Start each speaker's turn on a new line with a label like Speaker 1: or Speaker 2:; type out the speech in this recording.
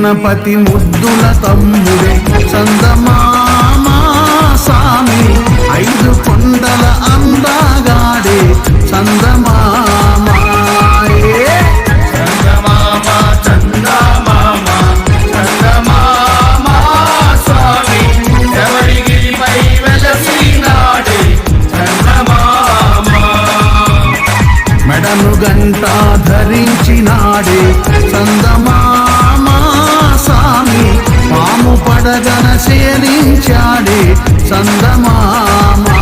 Speaker 1: గణపతి ముద్దుల తమ్ముడే చందమామా సామి, 5 కొండల అందగాడే చందమామా. మెడను గంట ధరించినాడే చందమామా సామి, పాము పడగన సేవించాడే చందమామా.